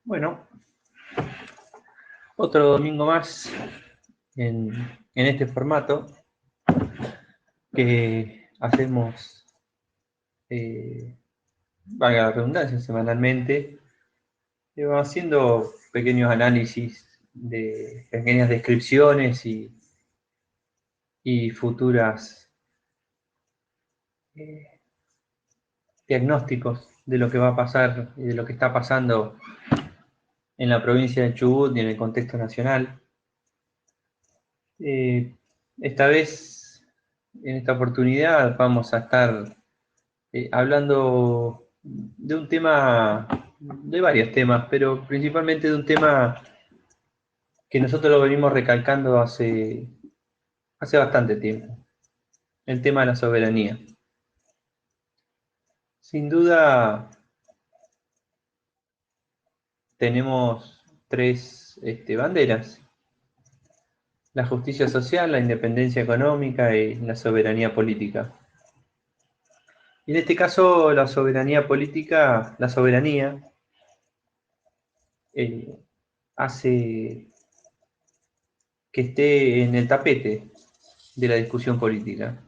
Bueno, otro domingo más en este formato que hacemos, valga la redundancia, semanalmente, haciendo pequeños análisis de pequeñas descripciones y futuras diagnósticos de lo que va a pasar y de lo que está pasando en la provincia de Chubut y en el contexto nacional. Esta vez, en esta oportunidad, vamos a estar hablando de un tema, de varios temas, pero principalmente de un tema que nosotros lo venimos recalcando hace bastante tiempo, el tema de la soberanía. Sin duda, tenemos tres banderas: la justicia social, la independencia económica y la soberanía política. Y en este caso, la soberanía política, la soberanía, hace que esté en el tapete de la discusión política.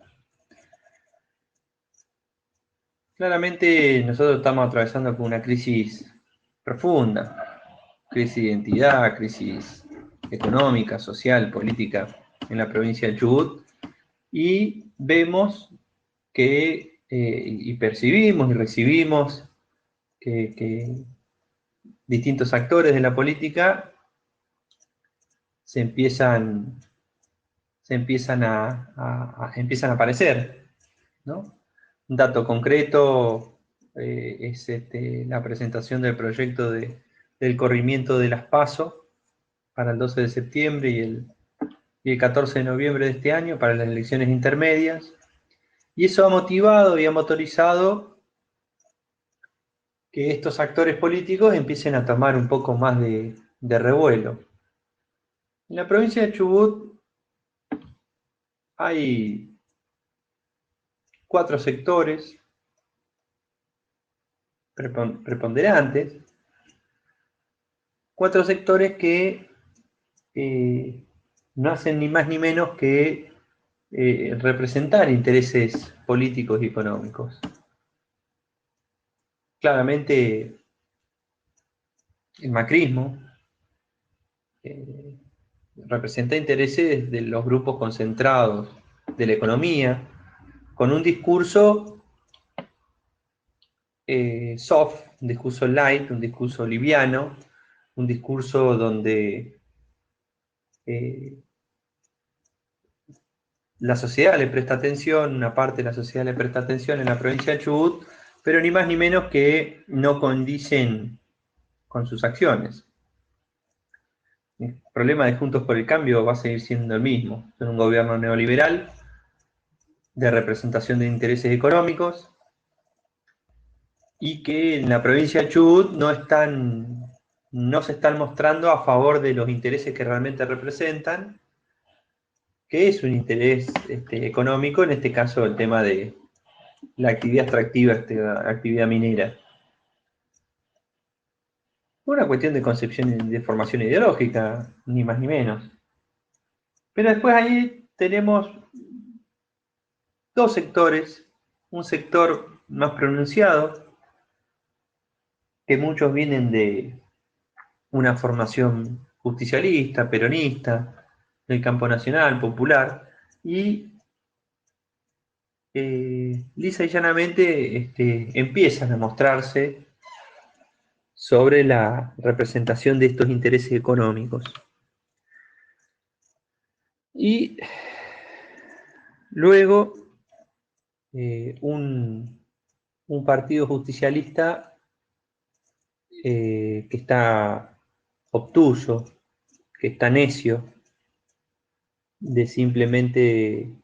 Claramente nosotros estamos atravesando por una crisis profunda, crisis de identidad, crisis económica, social, política en la provincia de Chubut, y vemos que, y percibimos y recibimos que distintos actores de la política empiezan a aparecer, ¿no? Un dato concreto es la presentación del proyecto del corrimiento de las PASO para el 12 de septiembre y el 14 de noviembre de este año para las elecciones intermedias. Y eso ha motivado y ha motorizado que estos actores políticos empiecen a tomar un poco más de revuelo. En la provincia de Chubut hay 4 sectores preponderantes, 4 sectores que no hacen ni más ni menos que representar intereses políticos y económicos. Claramente, el macrismo representa intereses de los grupos concentrados de la economía, con un discurso soft, un discurso light, un discurso liviano, un discurso donde la sociedad le presta atención, una parte de la sociedad le presta atención en la provincia de Chubut, pero ni más ni menos que no condicen con sus acciones. El problema de Juntos por el Cambio va a seguir siendo el mismo. Es un gobierno neoliberal de representación de intereses económicos y que en la provincia de Chubut no se están mostrando a favor de los intereses que realmente representan, que es un interés económico, en este caso el tema de la actividad extractiva, actividad minera. Una cuestión de concepción y de formación ideológica, ni más ni menos. Pero después ahí tenemos 2 sectores, un sector más pronunciado, que muchos vienen de una formación justicialista, peronista, del campo nacional, popular, y lisa y llanamente empiezan a mostrarse sobre la representación de estos intereses económicos. Y luego un partido justicialista que está obtuso, que está necio de simplemente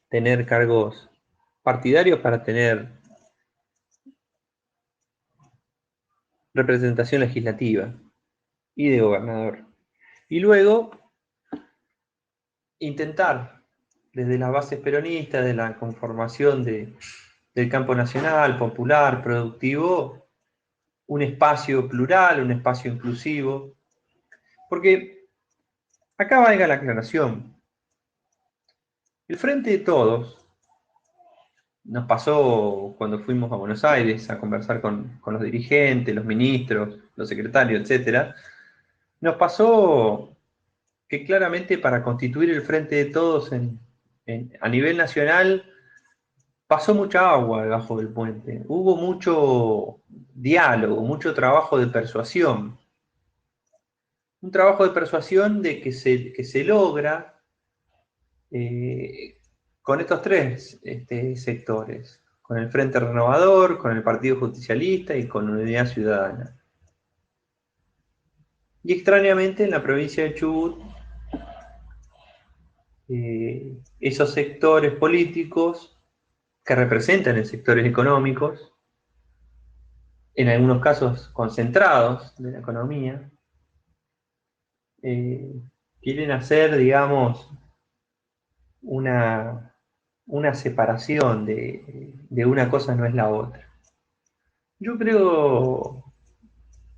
tener cargos partidarios para tener representación legislativa y de gobernador. Y luego intentar, desde las bases peronistas, de la conformación del campo nacional, popular, productivo, un espacio plural, un espacio inclusivo. Porque acá valga la aclaración. El Frente de Todos nos pasó cuando fuimos a Buenos Aires a conversar con los dirigentes, los ministros, los secretarios, etc. Nos pasó que claramente para constituir el Frente de Todos a nivel nacional pasó mucha agua debajo del puente. Hubo mucho diálogo, mucho trabajo de persuasión. Un trabajo de persuasión de que se logra con estos tres sectores, con el Frente Renovador, con el Partido Justicialista y con Unidad Ciudadana. Y extrañamente en la provincia de Chubut, esos sectores políticos que representan en sectores económicos, en algunos casos concentrados de la economía, quieren hacer, digamos, una separación de una cosa no es la otra. Yo creo,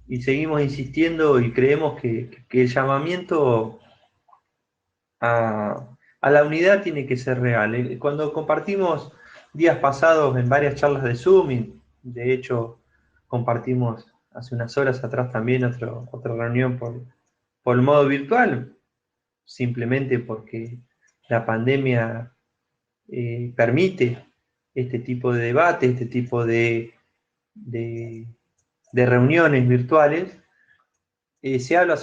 y seguimos insistiendo y creemos que el llamamiento a la unidad tiene que ser real. Cuando compartimos días pasados en varias charlas de Zoom, y de hecho compartimos hace unas horas atrás también otra reunión por el modo virtual, simplemente porque la pandemia permite este tipo de debate, este tipo de reuniones virtuales, se habla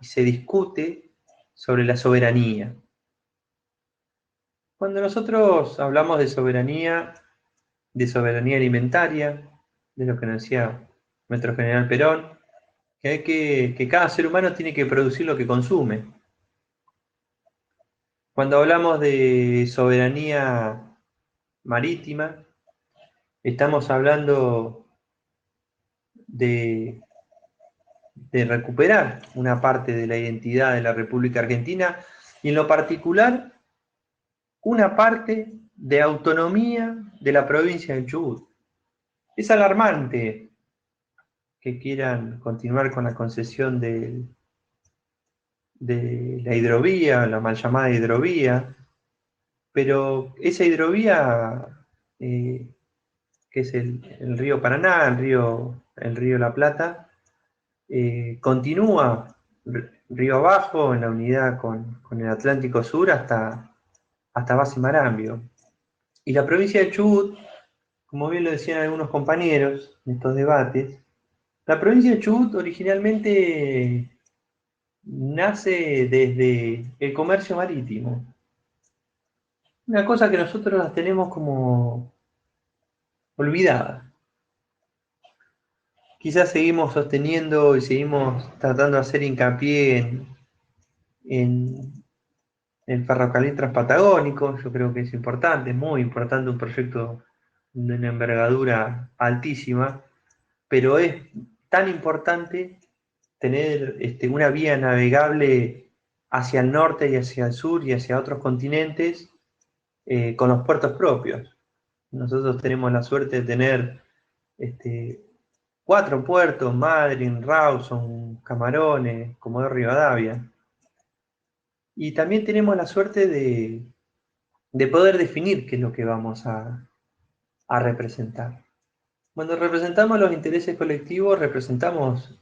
y se discute sobre la soberanía. Cuando nosotros hablamos de soberanía alimentaria, de lo que nos decía nuestro general Perón, que cada ser humano tiene que producir lo que consume. Cuando hablamos de soberanía marítima, estamos hablando de recuperar una parte de la identidad de la República Argentina y en lo particular una parte de autonomía de la provincia de Chubut. Es alarmante que quieran continuar con la concesión de la hidrovía, la mal llamada hidrovía, pero esa hidrovía, que es el río Paraná, el río La Plata, continúa río abajo en la unidad con el Atlántico Sur hasta Base Marambio. Y la provincia de Chubut, como bien lo decían algunos compañeros en estos debates, la provincia de Chubut originalmente nace desde el comercio marítimo. Una cosa que nosotros las tenemos como olvidada. Quizás seguimos sosteniendo y seguimos tratando de hacer hincapié en el ferrocarril transpatagónico. Yo creo que es importante, es muy importante, un proyecto de una envergadura altísima, pero es tan importante tener una vía navegable hacia el norte y hacia el sur y hacia otros continentes, con los puertos propios. Nosotros tenemos la suerte de tener 4 puertos: Madryn, Rawson, Camarones, Comodoro Rivadavia. Y también tenemos la suerte de poder definir qué es lo que vamos a representar. Cuando representamos los intereses colectivos, representamos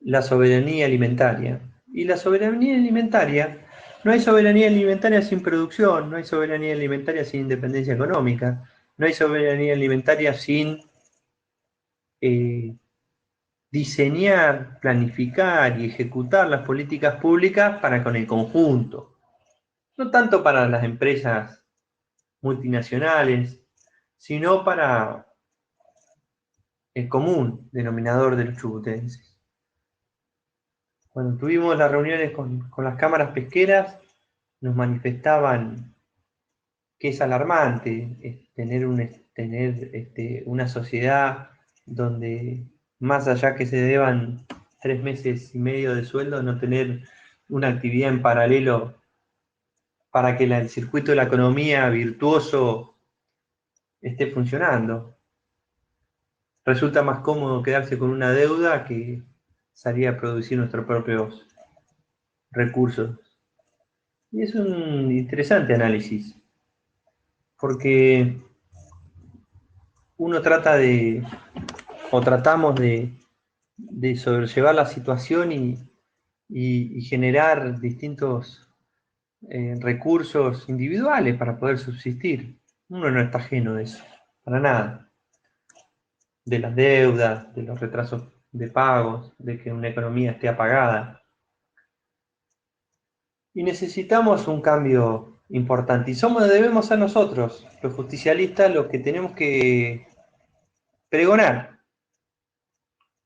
la soberanía alimentaria. Y la soberanía alimentaria, no hay soberanía alimentaria sin producción, no hay soberanía alimentaria sin independencia económica, no hay soberanía alimentaria sin diseñar, planificar y ejecutar las políticas públicas para con el conjunto. No tanto para las empresas multinacionales, sino para el común denominador de los chubutenses. Cuando tuvimos las reuniones con las cámaras pesqueras, nos manifestaban que es alarmante tener una sociedad donde, más allá que se deban 3 meses y medio de sueldo, no tener una actividad en paralelo para que el circuito de la economía virtuoso esté funcionando. Resulta más cómodo quedarse con una deuda que salir a producir nuestros propios recursos. Y es un interesante análisis, porque uno trata de, o tratamos de sobrellevar la situación y generar distintos recursos individuales para poder subsistir. Uno no está ajeno de eso, para nada. De las deudas, de los retrasos de pagos, de que una economía esté apagada. Y necesitamos un cambio importante. Y debemos ser nosotros, los justicialistas, los que tenemos que pregonar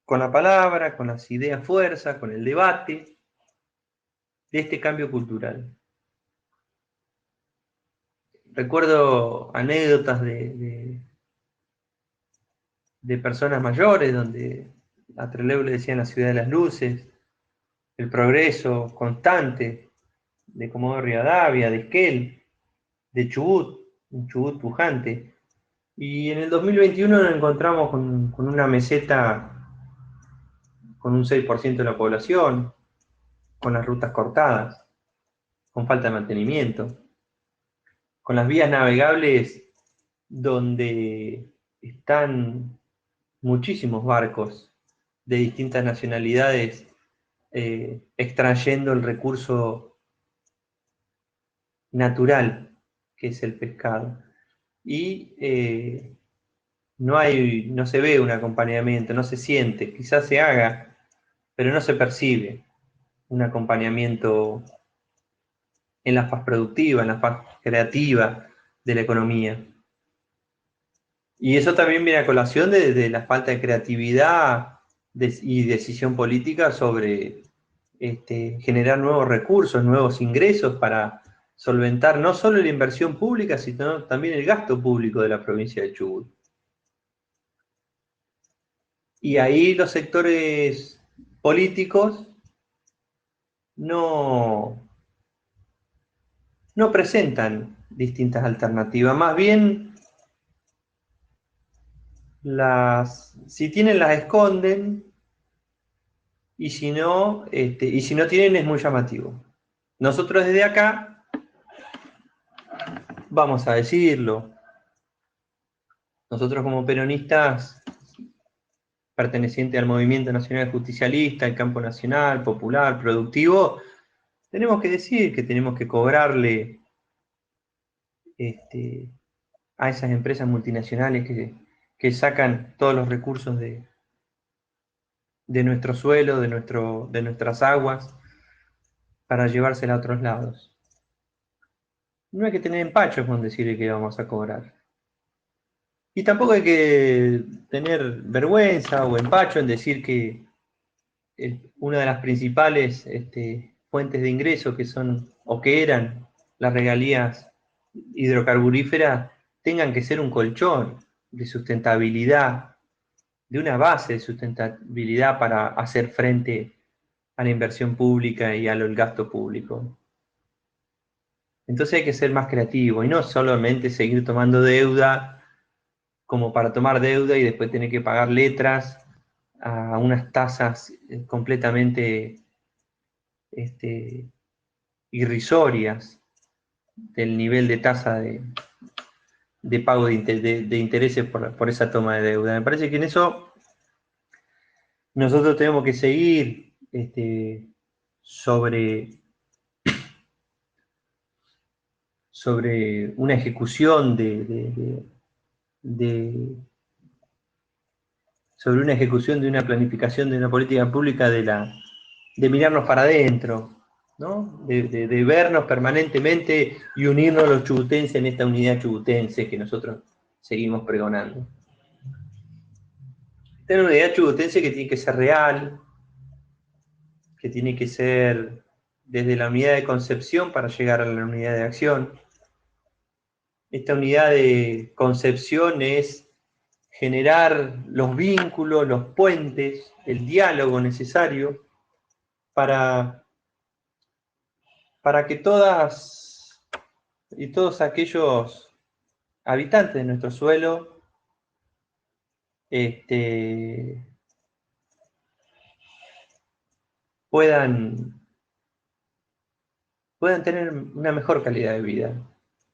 con la palabra, con las ideas fuerza, con el debate de este cambio cultural. Recuerdo anécdotas de personas mayores donde a Trelew le decían la ciudad de las luces, el progreso constante de Comodoro Rivadavia, de Esquel, de Chubut, un Chubut pujante. Y en el 2021 nos encontramos con una meseta con un 6% de la población, con las rutas cortadas, con falta de mantenimiento, con las vías navegables donde están muchísimos barcos de distintas nacionalidades extrayendo el recurso natural que es el pescado. Y no se ve un acompañamiento, no se siente, quizás se haga, pero no se percibe un acompañamiento en la faz productiva, en la faz creativa de la economía. Y eso también viene a colación de la falta de creatividad y decisión política sobre generar nuevos recursos, nuevos ingresos para solventar no solo la inversión pública, sino también el gasto público de la provincia de Chubut. Y ahí los sectores políticos no, no presentan distintas alternativas, más bien si tienen las esconden y si no tienen es muy llamativo. Nosotros desde acá vamos a decirlo, nosotros como peronistas pertenecientes al Movimiento Nacional Justicialista, el campo nacional, popular, productivo, tenemos que decir que tenemos que cobrarle a esas empresas multinacionales que sacan todos los recursos de nuestro suelo, de nuestras aguas, para llevársela a otros lados. No hay que tener empacho con decirle que vamos a cobrar. Y tampoco hay que tener vergüenza o empacho en decir que una de las principales fuentes de ingreso que son, o que eran, las regalías hidrocarburíferas, tengan que ser un colchón de sustentabilidad, de una base de sustentabilidad para hacer frente a la inversión pública y al gasto público. Entonces hay que ser más creativo y no solamente seguir tomando deuda como para tomar deuda y después tener que pagar letras a unas tasas completamente irrisorias del nivel de tasa de pago de intereses por esa toma de deuda. Me parece que en eso nosotros tenemos que seguir sobre una ejecución sobre una ejecución de una planificación de una política pública de mirarnos para adentro, ¿no? De vernos permanentemente y unirnos los chubutenses en esta unidad chubutense que nosotros seguimos pregonando. Esta es una unidad chubutense que tiene que ser real, que tiene que ser desde la unidad de concepción para llegar a la unidad de acción. Esta unidad de concepción es generar los vínculos, los puentes, el diálogo necesario para que todas y todos aquellos habitantes de nuestro suelo puedan tener una mejor calidad de vida.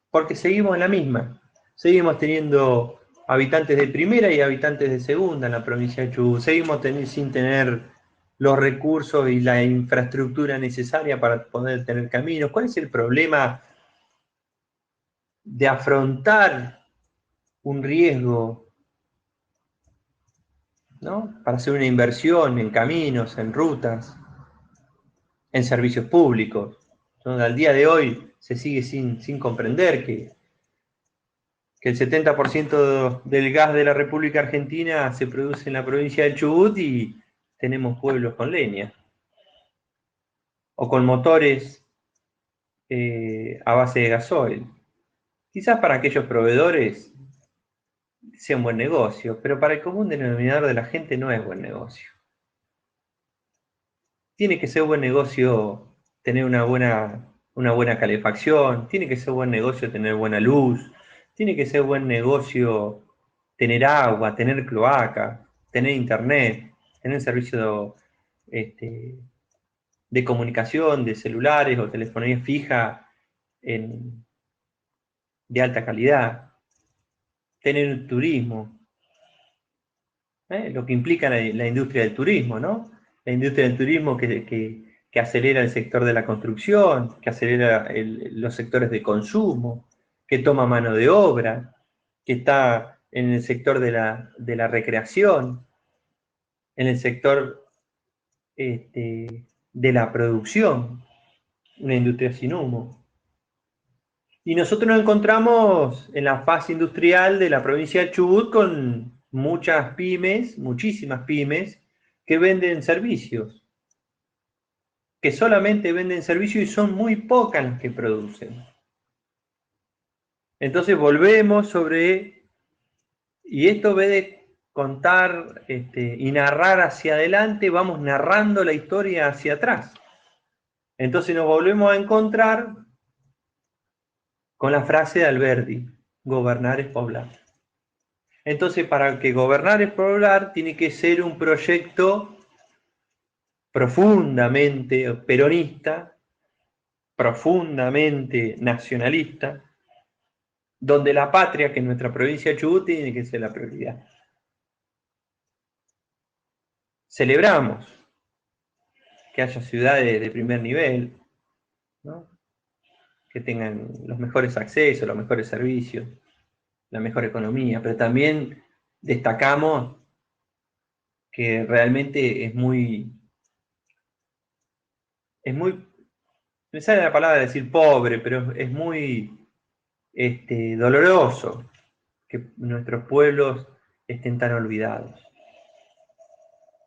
Porque seguimos en la misma. Seguimos teniendo habitantes de primera y habitantes de segunda en la provincia de Chubut. Seguimos sin tener los recursos y la infraestructura necesaria para poder tener caminos. ¿Cuál es el problema de afrontar un riesgo, ¿no?, para hacer una inversión en caminos, en rutas, en servicios públicos? ¿No? Al día de hoy se sigue sin comprender que el 70% del gas de la República Argentina se produce en la provincia del Chubut y tenemos pueblos con leña o con motores a base de gasoil. Quizás para aquellos proveedores sea un buen negocio, pero para el común denominador de la gente no es buen negocio. Tiene que ser buen negocio tener una buena calefacción, tiene que ser buen negocio tener buena luz, tiene que ser buen negocio tener agua, tener cloaca, tener internet, tener servicio de comunicación, de celulares o telefonía fija de alta calidad, tener turismo, lo que implica la industria del turismo, ¿no? La industria del turismo que acelera el sector de la construcción, que acelera los sectores de consumo, que toma mano de obra, que está en el sector de la recreación, en el sector de la producción, una industria sin humo. Y nosotros nos encontramos en la fase industrial de la provincia de Chubut con muchas pymes, muchísimas pymes, que venden servicios, que solamente venden servicios y son muy pocas las que producen. Entonces volvemos y esto en vez de contar y narrar hacia adelante, vamos narrando la historia hacia atrás. Entonces nos volvemos a encontrar con la frase de Alberti: gobernar es poblar. Entonces, para que gobernar es poblar, tiene que ser un proyecto profundamente peronista, profundamente nacionalista, donde la patria, que es nuestra provincia de Chubut, tiene que ser la prioridad. Celebramos que haya ciudades de primer nivel, ¿no?, que tengan los mejores accesos, los mejores servicios, la mejor economía, pero también destacamos que realmente es muy, me sale la palabra de decir pobre, pero es muy doloroso que nuestros pueblos estén tan olvidados,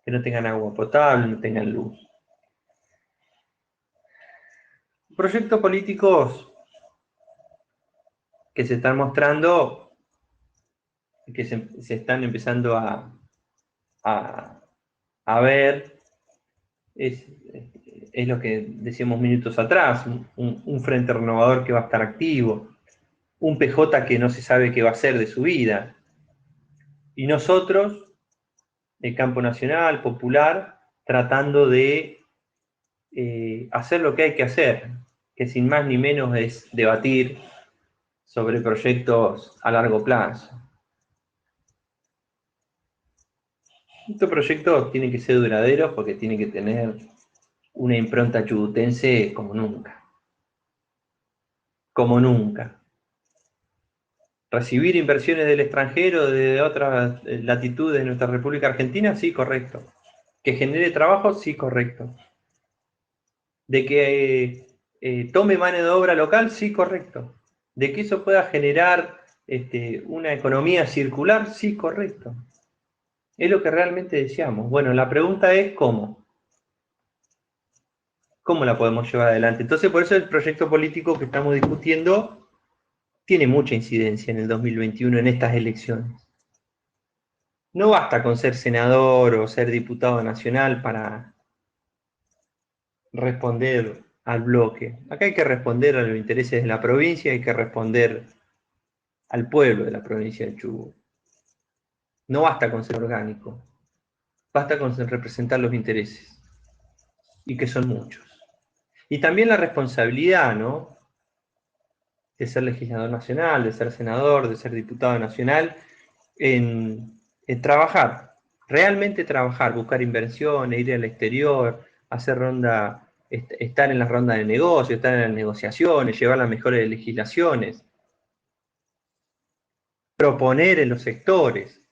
que no tengan agua potable, no tengan luz. Proyectos políticos que se están mostrando, que se están empezando a ver, es lo que decíamos minutos atrás: un frente renovador que va a estar activo, un PJ que no se sabe qué va a hacer de su vida, y nosotros, el campo nacional, popular, tratando de hacer lo que hay que hacer, que sin más ni menos es debatir sobre proyectos a largo plazo. Estos proyectos tienen que ser duraderos porque tienen que tener una impronta chubutense como nunca. Como nunca. ¿Recibir inversiones del extranjero, de otras latitudes de nuestra República Argentina? Sí, correcto. ¿Que genere trabajo? Sí, correcto. ¿De que tome mano de obra local? Sí, correcto. ¿De que eso pueda generar una economía circular? Sí, correcto. Es lo que realmente deseamos. Bueno, la pregunta es ¿cómo? ¿Cómo la podemos llevar adelante? Entonces, por eso el proyecto político que estamos discutiendo tiene mucha incidencia en el 2021, en estas elecciones. No basta con ser senador o ser diputado nacional para responder al bloque. Acá hay que responder a los intereses de la provincia, hay que responder al pueblo de la provincia del Chubut. No basta con ser orgánico, basta con representar los intereses, y que son muchos. Y también la responsabilidad, ¿no?, de ser legislador nacional, de ser senador, de ser diputado nacional, en trabajar, realmente trabajar, buscar inversiones, ir al exterior, hacer ronda, estar en las rondas de negocio, estar en las negociaciones, llevar las mejores legislaciones, proponer en los sectores,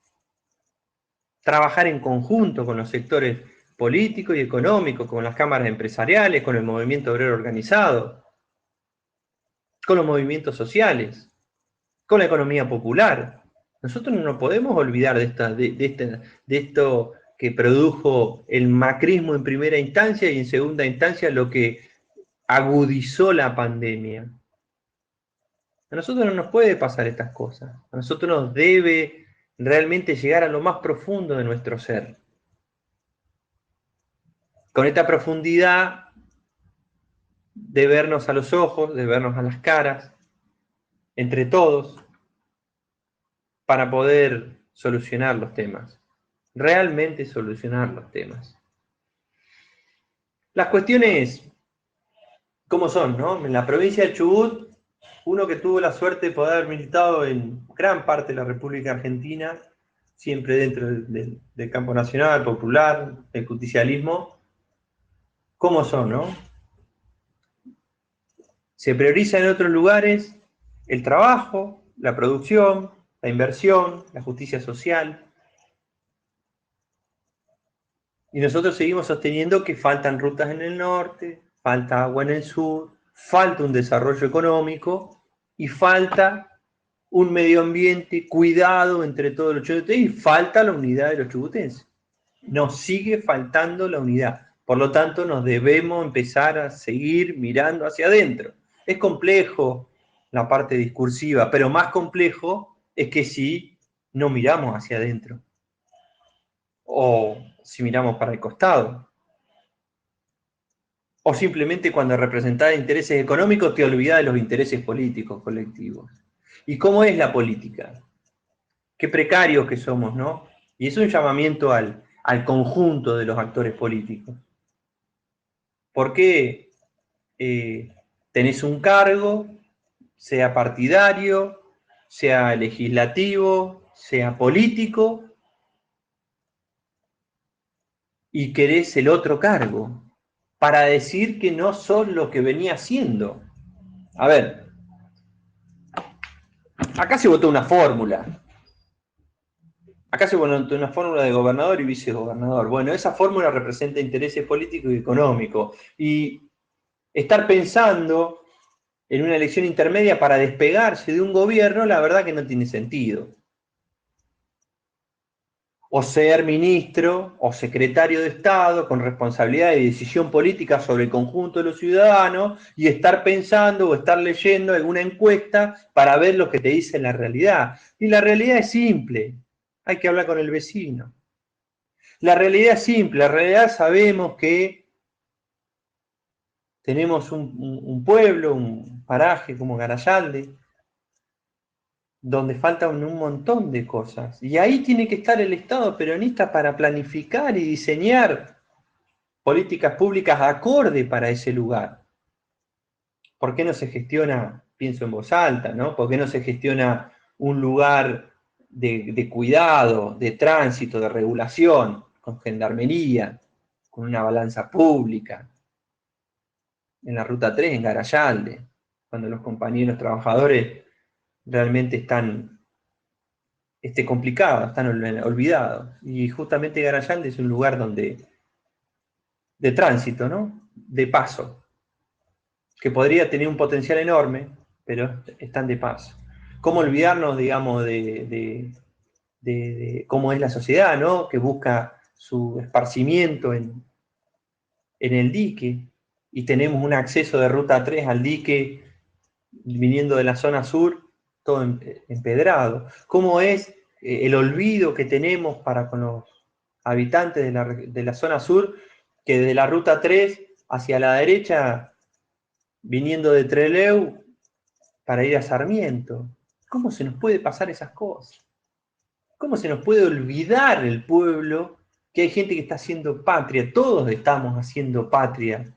trabajar en conjunto con los sectores políticos y económicos, con las cámaras empresariales, con el movimiento obrero organizado, con los movimientos sociales, con la economía popular. Nosotros no nos podemos olvidar de esto que produjo el macrismo en primera instancia y en segunda instancia lo que agudizó la pandemia. A nosotros no nos puede pasar estas cosas. A nosotros nos debe realmente llegar a lo más profundo de nuestro ser. Con esta profundidad de vernos a los ojos, de vernos a las caras, entre todos, para poder solucionar los temas. Realmente solucionar los temas. Las cuestiones, ¿cómo son, no? En la provincia de Chubut, uno que tuvo la suerte de poder haber militado en gran parte de la República Argentina, siempre dentro del campo nacional, popular, del justicialismo, ¿cómo son, no? Se prioriza en otros lugares el trabajo, la producción, la inversión, la justicia social. Y nosotros seguimos sosteniendo que faltan rutas en el norte, falta agua en el sur, falta un desarrollo económico y falta un medio ambiente cuidado entre todos los chubutenses y falta la unidad de los chubutenses. Nos sigue faltando la unidad. Por lo tanto, nos debemos empezar a seguir mirando hacia adentro. Es complejo la parte discursiva, pero más complejo es que si no miramos hacia adentro o si miramos para el costado. O simplemente cuando representás intereses económicos te olvidás de los intereses políticos colectivos. ¿Y cómo es la política? Qué precarios que somos, ¿no? Y es un llamamiento al conjunto de los actores políticos. ¿Por qué tenés un cargo, sea partidario, sea legislativo, sea político, y querés el otro cargo para decir que no sos lo que venía siendo? A ver, acá se votó una fórmula. Acá se votó una fórmula de gobernador y vicegobernador. Bueno, esa fórmula representa intereses políticos y económicos. Y estar pensando en una elección intermedia para despegarse de un gobierno, la verdad que no tiene sentido. O ser ministro o secretario de Estado con responsabilidad de decisión política sobre el conjunto de los ciudadanos y estar pensando o estar leyendo alguna encuesta para ver lo que te dice la realidad. Y la realidad es simple, hay que hablar con el vecino. La realidad es simple, la realidad sabemos que tenemos un pueblo, un paraje como Garayalde, donde faltan un montón de cosas. Y ahí tiene que estar el Estado peronista para planificar y diseñar políticas públicas acorde para ese lugar. ¿Por qué no se gestiona, pienso en voz alta, ¿no? ¿Por qué no se gestiona un lugar de cuidado, de tránsito, de regulación, con gendarmería, con una balanza pública? En la Ruta 3, en Garayalde, cuando los compañeros trabajadores realmente están complicados, están olvidados. Y justamente Garayalde es un lugar de tránsito, ¿no? De paso, que podría tener un potencial enorme, pero están de paso. ¿Cómo olvidarnos, digamos, de cómo es la sociedad, ¿no? Que busca su esparcimiento en el dique, y tenemos un acceso de Ruta 3 al dique viniendo de la zona sur, todo empedrado. ¿Cómo es el olvido que tenemos para con los habitantes de la zona sur, que desde la Ruta 3 hacia la derecha, viniendo de Trelew, para ir a Sarmiento, ¿Cómo se nos puede pasar esas cosas? ¿Cómo se nos puede olvidar el pueblo que hay gente que está haciendo patria? Todos estamos haciendo patria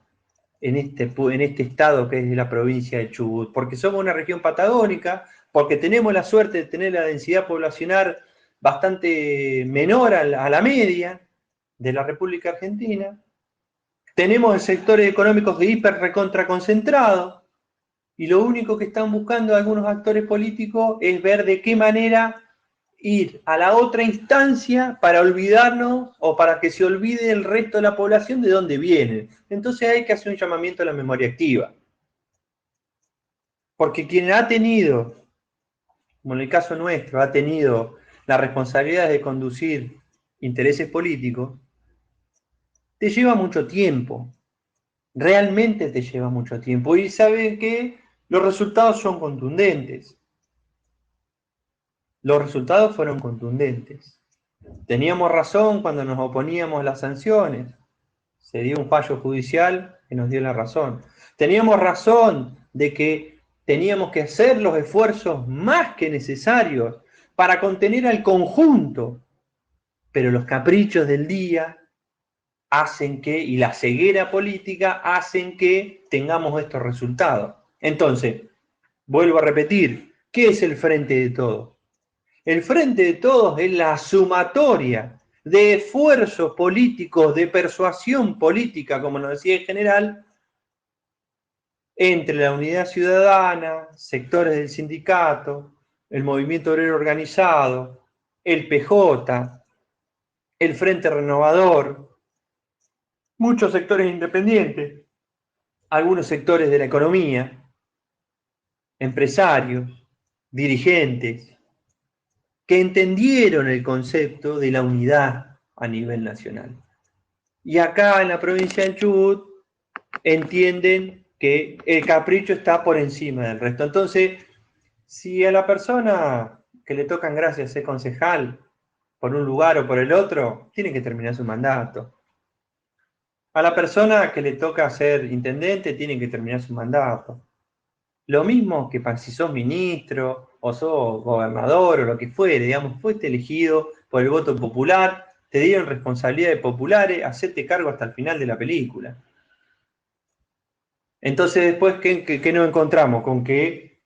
en este estado que es la provincia de Chubut, porque somos una región patagónica, porque tenemos la suerte de tener la densidad poblacional bastante menor a la media de la República Argentina, tenemos sectores económicos de hiper recontra concentrados, y lo único que están buscando algunos actores políticos es ver de qué manera ir a la otra instancia para olvidarnos o para que se olvide el resto de la población de dónde vienen. Entonces hay que hacer un llamamiento a la memoria activa. Porque quien ha tenido, como en el caso nuestro, ha tenido la responsabilidad de conducir intereses políticos, te lleva mucho tiempo. Realmente te lleva mucho tiempo. Y sabes que los resultados son contundentes. Los resultados fueron contundentes. Teníamos razón cuando nos oponíamos a las sanciones. Se dio un fallo judicial que nos dio la razón. Teníamos razón de que teníamos que hacer los esfuerzos más que necesarios para contener al conjunto, pero los caprichos del día hacen que, y la ceguera política hacen que tengamos estos resultados. Entonces, vuelvo a repetir, ¿qué es el frente de todos? El frente de todos es la sumatoria de esfuerzos políticos, de persuasión política, como nos decía el general, entre la Unidad Ciudadana, sectores del sindicato, el movimiento obrero organizado, el PJ, el Frente Renovador, muchos sectores independientes, algunos sectores de la economía, empresarios, dirigentes, que entendieron el concepto de la unidad a nivel nacional. Y acá en la provincia del Chubut entienden que el capricho está por encima del resto. Entonces, si a la persona que le tocan gracias ser concejal por un lugar o por el otro, tiene que terminar su mandato. A la persona que le toca ser intendente, tiene que terminar su mandato. Lo mismo que si sos ministro o sos gobernador o lo que fuere, digamos, fuiste elegido por el voto popular, te dieron responsabilidades populares, hacete cargo hasta el final de la película. Entonces después, ¿qué nos encontramos? Con que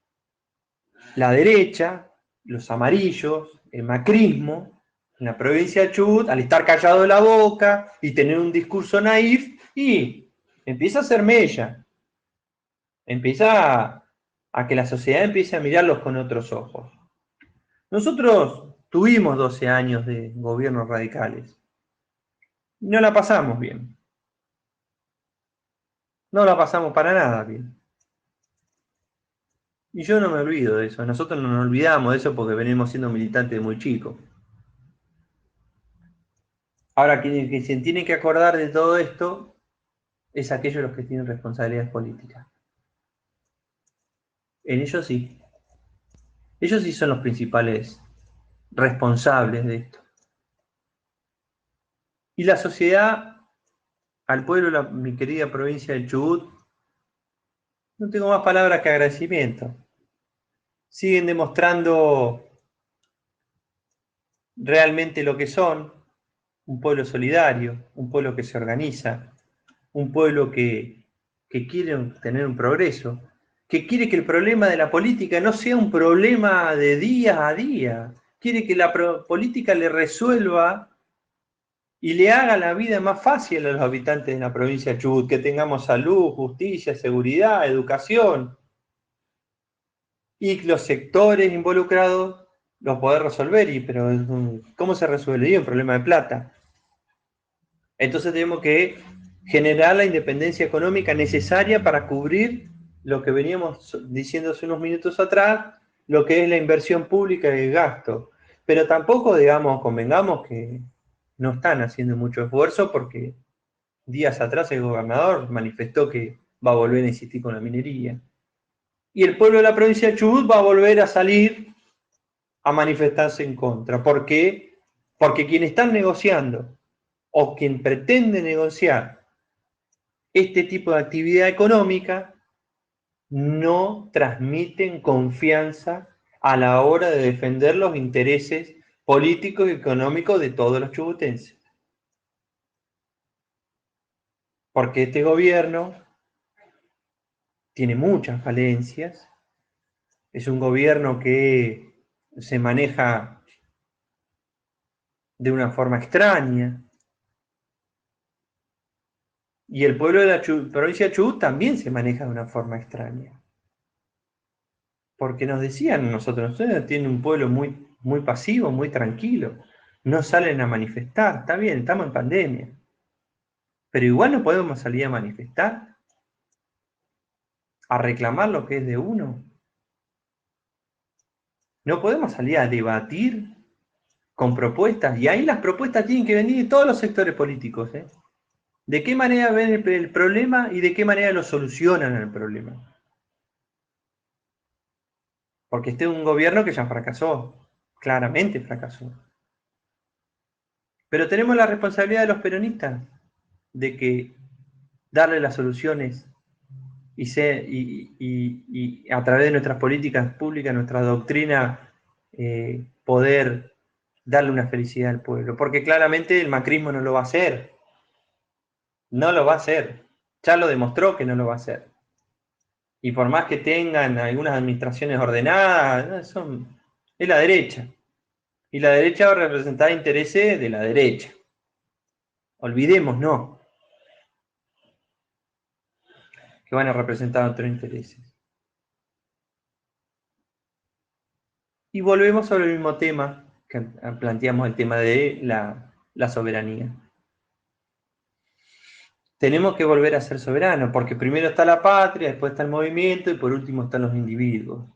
la derecha, los amarillos, el macrismo, en la provincia de Chubut, al estar callado de la boca y tener un discurso naif, y empieza a ser mella, empieza a que la sociedad empiece a mirarlos con otros ojos. Nosotros tuvimos 12 años de gobiernos radicales. No la pasamos bien. No la pasamos para nada bien. Y yo no me olvido de eso. Nosotros no nos olvidamos de eso porque venimos siendo militantes de muy chicos. Ahora, quien se tiene que acordar de todo esto es aquellos los que tienen responsabilidades políticas. En ellos sí. Ellos sí son los principales responsables de esto. Y la sociedad, al pueblo de mi querida provincia del Chubut, no tengo más palabras que agradecimiento. Siguen demostrando realmente lo que son, un pueblo solidario, un pueblo que se organiza, un pueblo que quiere tener un progreso, que quiere que el problema de la política no sea un problema de día a día, quiere que la política le resuelva y le haga la vida más fácil a los habitantes de la provincia de Chubut, que tengamos salud, justicia, seguridad, educación, y los sectores involucrados los poder resolver, pero ¿cómo se resuelve? Y un problema de plata. Entonces tenemos que generar la independencia económica necesaria para cubrir lo que veníamos diciendo hace unos minutos atrás, lo que es la inversión pública y el gasto. Pero tampoco, digamos, convengamos que no están haciendo mucho esfuerzo porque días atrás el gobernador manifestó que va a volver a insistir con la minería. Y el pueblo de la provincia de Chubut va a volver a salir a manifestarse en contra. ¿Por qué? Porque quienes están negociando o quien pretende negociar este tipo de actividad económica no transmiten confianza a la hora de defender los intereses políticos y económicos de todos los chubutenses. Porque este gobierno tiene muchas falencias, es un gobierno que se maneja de una forma extraña, y el pueblo de la provincia de Chubut también se maneja de una forma extraña. Porque nos decían nosotros, ustedes tienen un pueblo muy, muy pasivo, muy tranquilo, no salen a manifestar, está bien, estamos en pandemia, pero igual no podemos salir a manifestar, a reclamar lo que es de uno. No podemos salir a debatir con propuestas, y ahí las propuestas tienen que venir de todos los sectores políticos, ¿eh? ¿De qué manera ven el problema y de qué manera lo solucionan el problema? Porque este es un gobierno que ya fracasó, claramente fracasó. Pero tenemos la responsabilidad de los peronistas de que darle las soluciones y a través de nuestras políticas públicas, nuestra doctrina, poder darle una felicidad al pueblo. Porque claramente el macrismo no lo va a hacer. No lo va a hacer. Ya lo demostró que no lo va a hacer. Y por más que tengan algunas administraciones ordenadas, es la derecha. Y la derecha va a representar intereses de la derecha. Olvidemos, no, que van a representar otros intereses. Y volvemos sobre el mismo tema, que planteamos el tema de la soberanía. Tenemos que volver a ser soberanos, porque primero está la patria, después está el movimiento y por último están los individuos.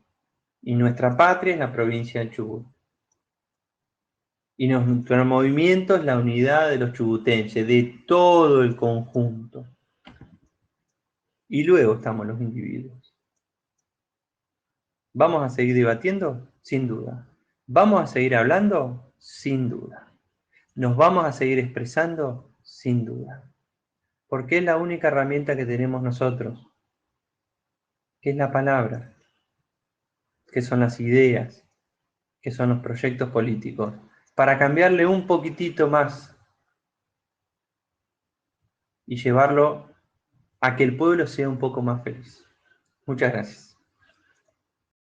Y nuestra patria es la provincia del Chubut. Y nuestro movimiento es la unidad de los chubutenses, de todo el conjunto. Y luego estamos los individuos. ¿Vamos a seguir debatiendo? Sin duda. ¿Vamos a seguir hablando? Sin duda. ¿Nos vamos a seguir expresando? Sin duda. Porque es la única herramienta que tenemos nosotros, que es la palabra, que son las ideas, que son los proyectos políticos, para cambiarle un poquitito más y llevarlo a que el pueblo sea un poco más feliz. Muchas gracias.